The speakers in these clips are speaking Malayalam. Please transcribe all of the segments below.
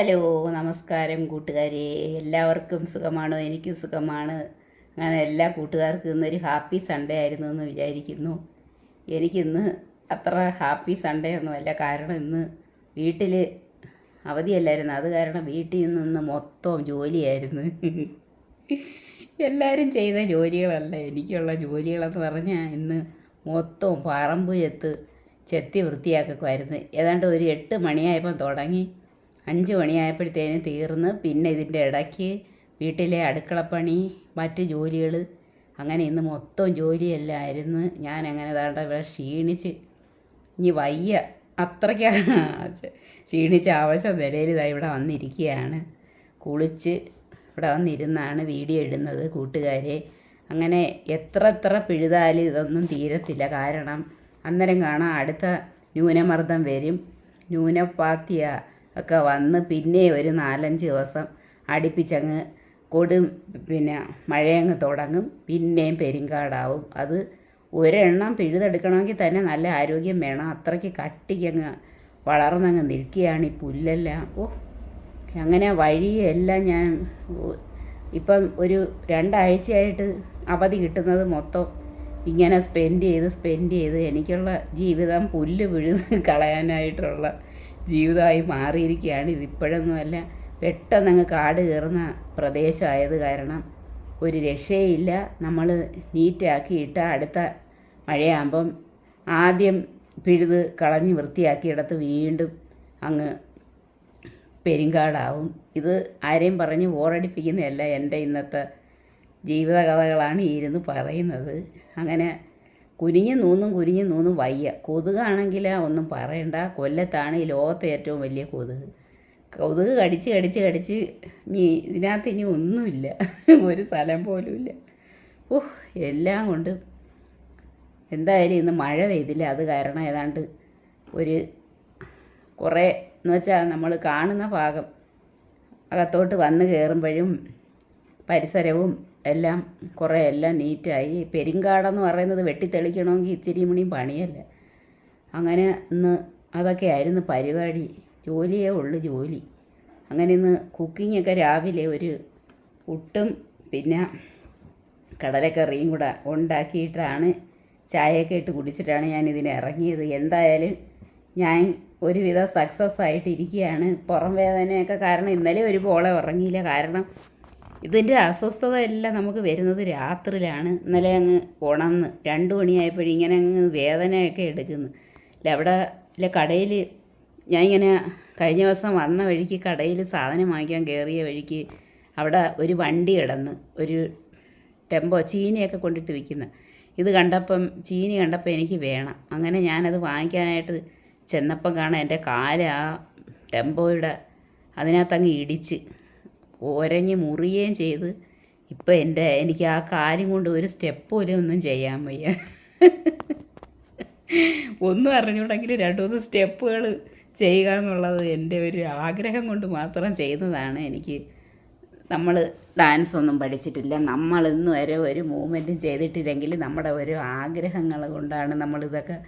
ഹലോ, നമസ്കാരം കൂട്ടുകാരെ. എല്ലാവർക്കും സുഖമാണോ? എനിക്കും സുഖമാണ്. അങ്ങനെ എല്ലാ കൂട്ടുകാർക്കും ഇന്നൊരു ഹാപ്പി സൺഡേ ആയിരുന്നു എന്ന് വിചാരിക്കുന്നു. എനിക്കിന്ന് അത്ര ഹാപ്പി സൺഡേ ഒന്നുമല്ല. കാരണം ഇന്ന് വീട്ടിൽ അവധിയല്ലായിരുന്നു. അത് കാരണം വീട്ടിൽ നിന്ന് മൊത്തം ജോലിയായിരുന്നു. എല്ലാവരും ചെയ്ത ജോലികളല്ല എനിക്കുള്ള ജോലികളെന്ന് പറഞ്ഞാൽ ഇന്ന് മൊത്തം പറമ്പ് ചെത്തി വൃത്തിയാക്കുമായിരുന്നു. ഏതാണ്ട് ഒരു 8 മണിയായപ്പം തുടങ്ങി 5 മണിയായപ്പോഴത്തേനും തീർന്ന്. പിന്നെ ഇതിൻ്റെ ഇടയ്ക്ക് വീട്ടിലെ അടുക്കളപ്പണി, മറ്റ് ജോലികൾ, അങ്ങനെ ഇന്ന് മൊത്തം ജോലിയല്ലായിരുന്നു. ഞാൻ അങ്ങനെ ദാണ്ട ഇവിടെ ക്ഷീണിച്ച് ഇനി വയ്യ, അത്രയ്ക്ക് ക്ഷീണിച്ച ആവശ്യം നിലയിൽ ഇതാ ഇവിടെ വന്നിരിക്കുകയാണ്. കുളിച്ച് ഇവിടെ വന്നിരുന്നാണ് വീഡിയോ ഇടുന്നത് കൂട്ടുകാരെ. അങ്ങനെ എത്ര പിഴുതാലും ഇതൊന്നും തീരത്തില്ല. കാരണം അന്നേരം കാണാം അടുത്ത ന്യൂനമർദ്ദം വരും. ന്യൂനപാത്തിയ ഒക്കെ വന്ന് പിന്നെ ഒരു 4-5 ദിവസം അടുപ്പിച്ചങ്ങ് പിന്നെ മഴയങ്ങ് തുടങ്ങും. പിന്നെയും പെരുങ്കാടാവും. അത് ഒരെണ്ണം പിഴുതെടുക്കണമെങ്കിൽ തന്നെ നല്ല ആരോഗ്യം വേണം. അത്രയ്ക്ക് കട്ടിക്കങ്ങ് വളർന്നങ്ങ് നിൽക്കുകയാണ് ഈ പുല്ലെല്ലാം. അങ്ങനെ വഴിയെല്ലാം ഞാൻ ഇപ്പം ഒരു 2 ആഴ്ചയായിട്ട് അവധി കിട്ടുന്നത് മൊത്തം ഇങ്ങനെ സ്പെൻഡ് ചെയ്ത് എനിക്കുള്ള ജീവിതം പുല്ല് പിഴുത് കളയാനായിട്ടുള്ള ജീവിതമായി മാറിയിരിക്കുകയാണ്. ഇതിപ്പോഴൊന്നുമല്ല, പെട്ടെന്നങ്ങ് കാട് കയറുന്ന പ്രദേശമായത് കാരണം ഒരു രക്ഷയില്ല. നമ്മൾ നീറ്റാക്കിയിട്ട അടുത്ത മഴയാകുമ്പം ആദ്യം പിഴുത് കളഞ്ഞ് വൃത്തിയാക്കിയിടത്ത് വീണ്ടും അങ്ങ് പെരുങ്കാടാവും. ഇത് ആരെയും പറഞ്ഞ് ബോറടിപ്പിക്കുന്നതല്ല, എൻ്റെ ഇന്നത്തെ ജീവിത കഥകളാണ് ഇരുന്ന് പറയുന്നത്. അങ്ങനെ കുനിഞ്ഞു നൂന്നും വയ്യ. കൊതുകാണെങ്കിൽ ഒന്നും പറയണ്ട. കൊല്ലത്താണ് ഈ ലോകത്തെ ഏറ്റവും വലിയ കൊതുക് കടിച്ച് ഇനി ഇതിനകത്ത് ഇനി ഒന്നുമില്ല, ഒരു സ്ഥലം പോലും ഇല്ല. എല്ലാം കൊണ്ട് എന്തായാലും ഇന്ന് മഴ പെയ്തില്ല. അത് കാരണം ഏതാണ്ട് ഒരു കുറേ എന്ന് വെച്ചാൽ നമ്മൾ കാണുന്ന ഭാഗം അകത്തോട്ട് വന്ന് കയറുമ്പോഴും പരിസരവും എല്ലാം എല്ലാം നീറ്റായി. പെരുങ്കാടെന്ന് പറയുന്നത് വെട്ടിത്തെളിക്കണമെങ്കിൽ ഇച്ചിരി മണിയും പണിയല്ല. അങ്ങനെ ഇന്ന് അതൊക്കെ ആയിരുന്നു പരിപാടി. ജോലിയേ ഉള്ളു ജോലി. അങ്ങനെ ഇന്ന് കുക്കിങ്ങൊക്കെ രാവിലെ ഒരു പുട്ടും പിന്നെ കടലക്കറിയും കൂടെ ഉണ്ടാക്കിയിട്ടാണ്, ചായയൊക്കെ ഇട്ട് കുടിച്ചിട്ടാണ് ഞാൻ ഇതിന് ഇറങ്ങിയത്. എന്തായാലും ഞാൻ ഒരുവിധം സക്സസ് ആയിട്ടിരിക്കുകയാണ്. പുറം വേദനയൊക്കെ കാരണം ഇന്നലെ ഒരു പോളെ ഉറങ്ങിയില്ല. കാരണം ഇതിൻ്റെ അസ്വസ്ഥത എല്ലാം നമുക്ക് വരുന്നത് രാത്രിയിലാണ്. ഇന്നലെ അങ്ങ് ഉണർന്ന് 2 മണിയായപ്പോഴും ഇങ്ങനെ അങ്ങ് വേദനയൊക്കെ എടുക്കുന്നു. അവിടെ കടയിൽ ഞാൻ ഇങ്ങനെ കഴിഞ്ഞ ദിവസം വന്ന വഴിക്ക് കടയിൽ സാധനം വാങ്ങിക്കാൻ കയറിയ വഴിക്ക് അവിടെ ഒരു വണ്ടി കിടന്ന്, ഒരു ടെമ്പോ ചീനിയൊക്കെ കൊണ്ടിട്ട് വിൽക്കുന്ന ചീനി കണ്ടപ്പോൾ എനിക്ക് വേണം. അങ്ങനെ ഞാനത് വാങ്ങിക്കാനായിട്ട് ചെന്നപ്പം കാണാൻ എൻ്റെ കാല് ആ ടെമ്പോയുടെ അതിനകത്തങ്ങ് ഇടിച്ച് ഒരഞ്ഞ് മുറിയുകയും ചെയ്ത്. ഇപ്പം എനിക്ക് ആ കാലും കൊണ്ട് ഒരു സ്റ്റെപ്പ് പോലും ഒന്നും ചെയ്യാൻ വയ്യ. ഒന്നും അറിഞ്ഞുകൂടെങ്കിൽ 2-3 സ്റ്റെപ്പുകൾ ചെയ്യുക എന്നുള്ളത് എൻ്റെ ഒരു ആഗ്രഹം കൊണ്ട് മാത്രം ചെയ്യുന്നതാണ്. നമ്മൾ ഡാൻസ് ഒന്നും പഠിച്ചിട്ടില്ല, നമ്മൾ ഇന്ന് വരെ ഒരു മൂവ്മെൻറ്റും ചെയ്തിട്ടില്ലെങ്കിൽ നമ്മുടെ ഓരോ ആഗ്രഹങ്ങൾ കൊണ്ടാണ് നമ്മളിതൊക്കെ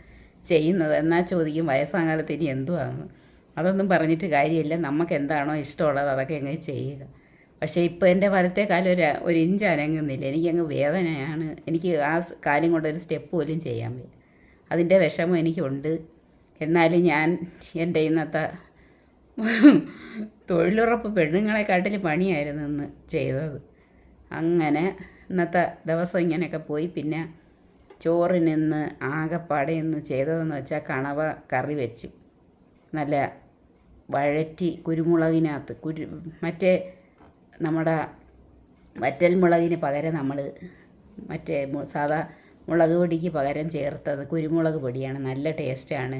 ചെയ്യുന്നത്. എന്നാൽ ചോദിക്കും വയസ്സാകാലത്ത് ഇനി എന്തുവാന്ന്. അതൊന്നും പറഞ്ഞിട്ട് കാര്യമില്ല. നമുക്ക് എന്താണോ ഇഷ്ടമുള്ളത് അതൊക്കെ അങ്ങ് ചെയ്യുക. പക്ഷേ ഇപ്പോൾ എൻ്റെ വലത്തെ കാലം ഒരു ഇഞ്ച് അനങ്ങുന്നില്ല. എനിക്കങ്ങ് വേദനയാണ്. എനിക്ക് ആ കാലും കൊണ്ടൊരു സ്റ്റെപ്പ് പോലും ചെയ്യാൻ വയ്യ. അതിൻ്റെ വിഷമം എനിക്കുണ്ട്. എന്നാലും ഞാൻ എൻ്റെ ഇന്നത്തെ തൊഴിലുറപ്പ് പെണ്ണുങ്ങളെക്കാട്ടിൽ പണിയായിരുന്നു ഇന്ന് ചെയ്തത്. അങ്ങനെ ഇന്നത്തെ ദിവസം ഇങ്ങനെയൊക്കെ പോയി. പിന്നെ ചോറിന് ഇന്ന് ആകെപ്പാടെ ഇന്ന് ചെയ്തതെന്ന് വെച്ചാൽ കണവ കറി വെച്ച് നല്ല വഴറ്റി കുരുമുളകിനകത്ത് മറ്റേ നമ്മുടെ വറ്റൽ മുളകിന് പകരം നമ്മൾ മറ്റേ സാധാ മുളക് പൊടിക്ക് പകരം ചേർത്തത് കുരുമുളക് പൊടിയാണ്. നല്ല ടേസ്റ്റാണ്.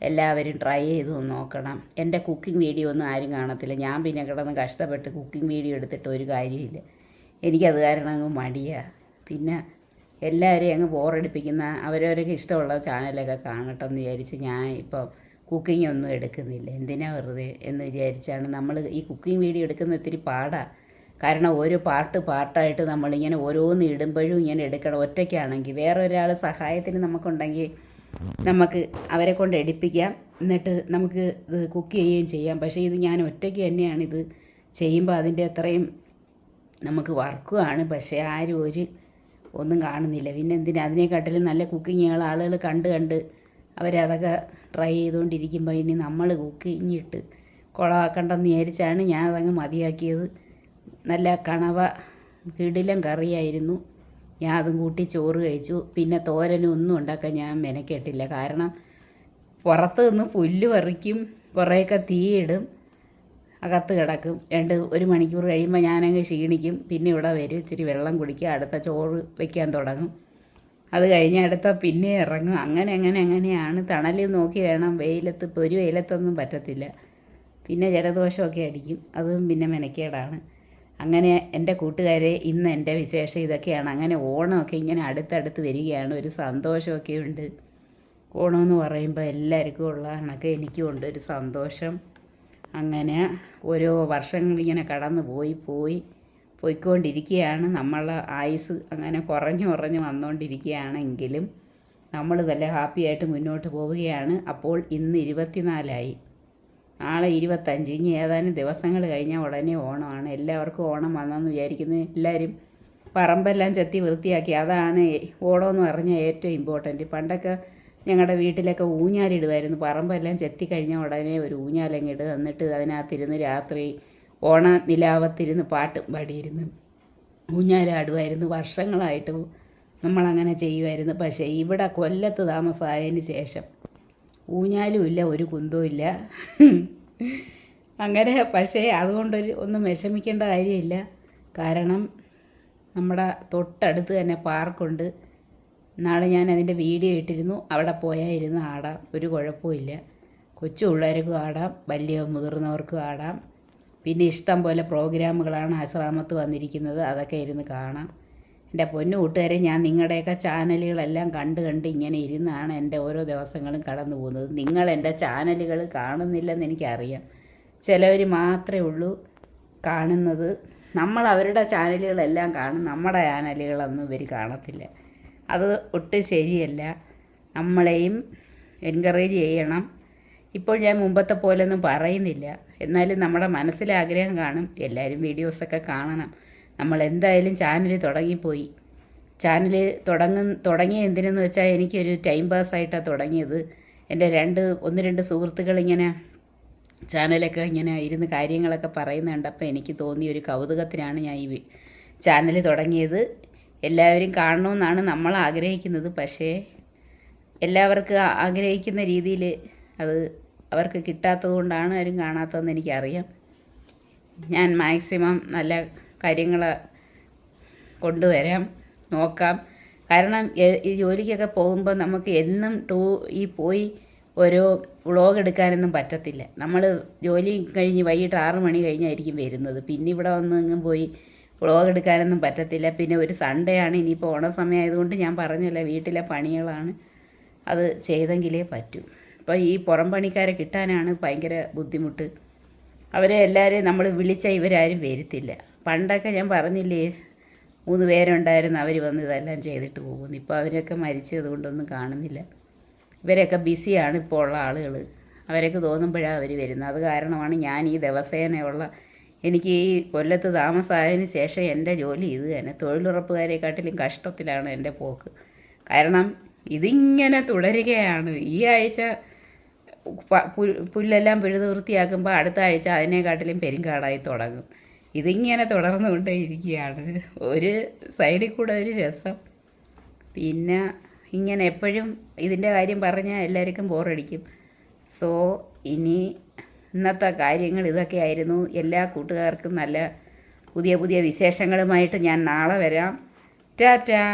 എല്ലാവരും ട്രൈ ചെയ്ത് നോക്കണം. എൻ്റെ കുക്കിംഗ് വീഡിയോ ഒന്നും ആരും കാണത്തില്ല. ഞാൻ പിന്നെ കിടന്ന് കഷ്ടപ്പെട്ട് കുക്കിംഗ് വീഡിയോ എടുത്തിട്ട് ഒരു കാര്യമില്ല. എനിക്കത് കാരണം അങ്ങ് മടിയാണ്. പിന്നെ എല്ലാവരെയും അങ്ങ് ബോറടിപ്പിക്കുന്ന അവരവരൊക്കെ ഇഷ്ടമുള്ള ചാനലൊക്കെ കാണട്ടെ എന്ന് വിചാരിച്ച് ഞാൻ ഇപ്പം കുക്കിംഗ് ഒന്നും എടുക്കുന്നില്ല. എന്തിനാ വെറുതെ എന്ന് വിചാരിച്ചാണ്. നമ്മൾ ഈ കുക്കിംഗ് വീഡിയോ എടുക്കുന്ന ഇത്തിരി പാടാണ്. കാരണം ഓരോ പാർട്ടായിട്ട് നമ്മളിങ്ങനെ ഓരോന്ന് ഇടുമ്പോഴും ഇങ്ങനെ എടുക്കണം. ഒറ്റയ്ക്കാണെങ്കിൽ വേറെ ഒരാൾ സഹായത്തിന് നമുക്കുണ്ടെങ്കിൽ നമുക്ക് അവരെ കൊണ്ട് എടുപ്പിക്കാം. എന്നിട്ട് നമുക്ക് ഇത് കുക്ക് ചെയ്യുകയും ചെയ്യാം. പക്ഷേ ഇത് ഞാൻ ഒറ്റയ്ക്ക് തന്നെയാണിത് ചെയ്യുമ്പോൾ അതിൻ്റെ അത്രയും നമുക്ക് വർക്കുമാണ്. പക്ഷേ ആരും ഒന്നും കാണുന്നില്ല. പിന്നെ എന്തിനാ അതിനെക്കാട്ടിലും നല്ല കുക്കിങ്ങുകൾ ആളുകൾ കണ്ട് അവരതൊക്കെ ട്രൈ ചെയ്തുകൊണ്ടിരിക്കുമ്പോൾ ഇനി നമ്മൾ കുക്കിങ്ങിട്ട് കുളമാക്കണ്ടെന്ന് വിചാരിച്ചാണ് ഞാൻ അതങ്ങ് മതിയാക്കിയത്. നല്ല കണവ കിടിലം കറിയായിരുന്നു. ഞാൻ അതും കൂട്ടി ചോറ് കഴിച്ചു. പിന്നെ തോരനും ഒന്നും ഉണ്ടാക്കാൻ ഞാൻ മെനക്കെട്ടില്ല. കാരണം പുറത്ത് നിന്ന് പുല്ല് പറിക്കും, കുറേയൊക്കെ തീയിടും, അകത്ത് കിടക്കും. 1 മണിക്കൂർ കഴിയുമ്പോൾ ഞാനങ്ങ് ക്ഷീണിക്കും. പിന്നെ ഇവിടെ വരും, ഇച്ചിരി വെള്ളം കുടിക്കുക, അടുത്ത ചോറ് വയ്ക്കാൻ തുടങ്ങും. അത് കഴിഞ്ഞ് അടുത്ത പിന്നെ ഇറങ്ങും. അങ്ങനെയാണ്. തണൽ നോക്കി വേണം. വെയിലത്ത് ഇപ്പോൾ ഒരു വെയിലത്തൊന്നും പറ്റത്തില്ല. പിന്നെ ജലദോഷമൊക്കെ അടിക്കും. അതും പിന്നെ മെനക്കേടാണ്. അങ്ങനെ എൻ്റെ കൂട്ടുകാരെ, ഇന്ന് എൻ്റെ വിശേഷം ഇതൊക്കെയാണ്. അങ്ങനെ ഓണമൊക്കെ ഇങ്ങനെ അടുത്തടുത്ത് വരികയാണ്. ഒരു സന്തോഷമൊക്കെ ഉണ്ട്. ഓണമെന്ന് പറയുമ്പോൾ എല്ലാവർക്കും ഉള്ള കണക്ക് എനിക്കും ഉണ്ട് ഒരു സന്തോഷം. അങ്ങനെ ഓരോ വർഷങ്ങളിങ്ങനെ കടന്നു പോയിക്കൊണ്ടിരിക്കുകയാണ്. നമ്മളെ ആയുസ് അങ്ങനെ കുറഞ്ഞു വന്നുകൊണ്ടിരിക്കുകയാണെങ്കിലും നമ്മൾ നല്ല ഹാപ്പിയായിട്ട് മുന്നോട്ട് പോവുകയാണ്. അപ്പോൾ ഇന്ന് 24ആയി, നാളെ 25. ഇനി ഏതാനും ദിവസങ്ങൾ കഴിഞ്ഞാൽ ഉടനെ ഓണമാണ്. എല്ലാവർക്കും ഓണം വന്നെന്ന് വിചാരിക്കുന്നു. എല്ലാവരും പറമ്പെല്ലാം ചെത്തി വൃത്തിയാക്കി. അതാണ് ഓണമെന്ന് പറഞ്ഞാൽ ഏറ്റവും ഇമ്പോർട്ടൻറ്റ്. പണ്ടൊക്കെ ഞങ്ങളുടെ വീട്ടിലൊക്കെ ഊഞ്ഞാലിടുമായിരുന്നു. പറമ്പെല്ലാം ചെത്തി കഴിഞ്ഞാൽ ഉടനെ ഒരു ഊഞ്ഞാലങ്ങിടുക. എന്നിട്ട് അതിനകത്തിരുന്ന് രാത്രി ഓണ നിലാവത്തിരുന്ന് പാട്ടും പാടിയിരുന്നു ഊഞ്ഞാലാടുമായിരുന്നു. വർഷങ്ങളായിട്ട് നമ്മളങ്ങനെ ചെയ്യുമായിരുന്നു. പക്ഷേ ഇവിടെ കൊല്ലത്ത് താമസമായതിന് ശേഷം ഊഞ്ഞാലും ഇല്ല, ഒരു കുന്തവും ഇല്ല. അങ്ങനെ പക്ഷേ ഒന്നും വിഷമിക്കേണ്ട കാര്യമില്ല. കാരണം നമ്മുടെ തൊട്ടടുത്ത് തന്നെ പാർക്കുണ്ട്. നാളെ ഞാൻ അതിൻ്റെ വീഡിയോ ഇട്ടിരുന്നു. അവിടെ പോയായിരുന്നു ആടാം, ഒരു കുഴപ്പമില്ല. കൊച്ചു പിള്ളേർക്കും ആടാം, വലിയ മുതിർന്നവർക്കും ആടാം. പിന്നെ ഇഷ്ടം പോലെ പ്രോഗ്രാമുകളാണ് ആശ്രാമത്ത് വന്നിരിക്കുന്നത്. അതൊക്കെ ഇരുന്ന് കാണാം. എൻ്റെ പൊന്നു കൂട്ടുകാരെ, ഞാൻ നിങ്ങളുടെയൊക്കെ ചാനലുകളെല്ലാം കണ്ട് ഇങ്ങനെ ഇരുന്നാണ് എൻ്റെ ഓരോ ദിവസങ്ങളും കടന്നു പോകുന്നത്. നിങ്ങൾ എൻ്റെ ചാനലുകൾ കാണുന്നില്ലെന്ന് എനിക്കറിയാം. ചിലവർ മാത്രമേ ഉള്ളൂ കാണുന്നത്. നമ്മൾ അവരുടെ ചാനലുകളെല്ലാം കാണും, നമ്മുടെ ചാനലുകളൊന്നും ഇവർ കാണത്തില്ല. അത് ഒട്ടും ശരിയല്ല. നമ്മളെയും എൻകറേജ് ചെയ്യണം. ഇപ്പോൾ ഞാൻ മുമ്പത്തെ പോലൊന്നും പറയുന്നില്ല. എന്നാലും നമ്മുടെ മനസ്സിലാഗ്രഹം കാണും. എല്ലാവരും വീഡിയോസൊക്കെ കാണണം. നമ്മൾ എന്തായാലും ചാനൽ തുടങ്ങിപ്പോയി. ചാനൽ തുടങ്ങിയ എന്തിനെന്ന് വെച്ചാൽ എനിക്കൊരു ടൈം പാസ്സായിട്ടാണ് തുടങ്ങിയത്. എൻ്റെ 1-2 സുഹൃത്തുക്കളിങ്ങനെ ചാനലൊക്കെ ഇങ്ങനെ ഇരുന്ന് കാര്യങ്ങളൊക്കെ പറയുന്നുണ്ട്. അപ്പോൾ എനിക്ക് തോന്നിയ ഒരു കൗതുകത്തിനാണ് ഞാൻ ഈ ചാനൽ തുടങ്ങിയത്. എല്ലാവരും കാണണമെന്നാണ് നമ്മൾ ആഗ്രഹിക്കുന്നത്. പക്ഷേ എല്ലാവർക്കും ആഗ്രഹിക്കുന്ന രീതിയിൽ അത് അവർക്ക് കിട്ടാത്തത് കൊണ്ടാണ് ആരും കാണാത്തതെന്ന് എനിക്കറിയാം. ഞാൻ മാക്സിമം നല്ല കാര്യങ്ങൾ കൊണ്ടുവരാം, നോക്കാം. കാരണം ഈ ജോലിക്കൊക്കെ പോകുമ്പോൾ നമുക്ക് എന്നും പോയി ഓരോ വ്ളോഗ് എടുക്കാനൊന്നും പറ്റത്തില്ല. നമ്മൾ ജോലി കഴിഞ്ഞ് വൈകിട്ട് 6 മണി കഴിഞ്ഞായിരിക്കും വരുന്നത്. പിന്നെ ഇവിടെ വന്നെങ്ങും പോയി വ്ളോഗ് എടുക്കാനൊന്നും പറ്റത്തില്ല. പിന്നെ ഒരു സൺഡേ ആണ്. ഇനിയിപ്പോൾ ഓണസമയം ആയതുകൊണ്ട് ഞാൻ പറഞ്ഞില്ല, വീട്ടിലെ പണികളാണ്, അത് ചെയ്തെങ്കിലേ പറ്റൂ. അപ്പോൾ ഈ പുറം പണിക്കാരെ കിട്ടാനാണ് ഭയങ്കര ബുദ്ധിമുട്ട്. അവരെ എല്ലാവരെയും നമ്മൾ വിളിച്ചാൽ ഇവരാരും വരത്തില്ല. പണ്ടൊക്കെ ഞാൻ പറഞ്ഞില്ലേ 3 പേരുണ്ടായിരുന്നു, അവർ വന്ന് ഇതെല്ലാം ചെയ്തിട്ട് പോകുന്നു. ഇപ്പോൾ അവരൊക്കെ മരിച്ചത് കൊണ്ടൊന്നും കാണുന്നില്ല. ഇവരൊക്കെ ബിസിയാണ് ഇപ്പോൾ ഉള്ള ആളുകൾ. അവരൊക്കെ തോന്നുമ്പോഴാണ് അവർ വരുന്നത്. അത് കാരണമാണ് ഞാൻ ഈ ദിവസേനയുള്ള എനിക്ക് ഈ കൊല്ലത്ത് താമസമായതിന് ശേഷം എൻ്റെ ജോലി ഇത് തന്നെ. തൊഴിലുറപ്പുകാരെക്കാട്ടിലും കഷ്ടത്തിലാണ് എൻ്റെ പോക്ക്. കാരണം ഇതിങ്ങനെ തുടരുകയാണ്. ഈ ആഴ്ച പുല്ലെല്ലാം പിഴുത് വൃത്തിയാക്കുമ്പോൾ അടുത്ത ആഴ്ച അതിനെക്കാട്ടിലും പെരുങ്കാടായി തുടങ്ങും. ഇതിങ്ങനെ തുടർന്നുകൊണ്ടേയിരിക്കുകയാണ്. ഒരു സൈഡിൽ കൂടെ ഒരു രസം. പിന്നെ ഇങ്ങനെ എപ്പോഴും ഇതിൻ്റെ കാര്യം പറഞ്ഞാൽ എല്ലാവർക്കും ബോറടിക്കും. സോ ഇന്നത്തെ കാര്യങ്ങൾ ഇതൊക്കെയായിരുന്നു. എല്ലാ കൂട്ടുകാർക്കും നല്ല പുതിയ വിശേഷങ്ങളുമായിട്ട് ഞാൻ നാളെ വരാം. ടാറ്റാ.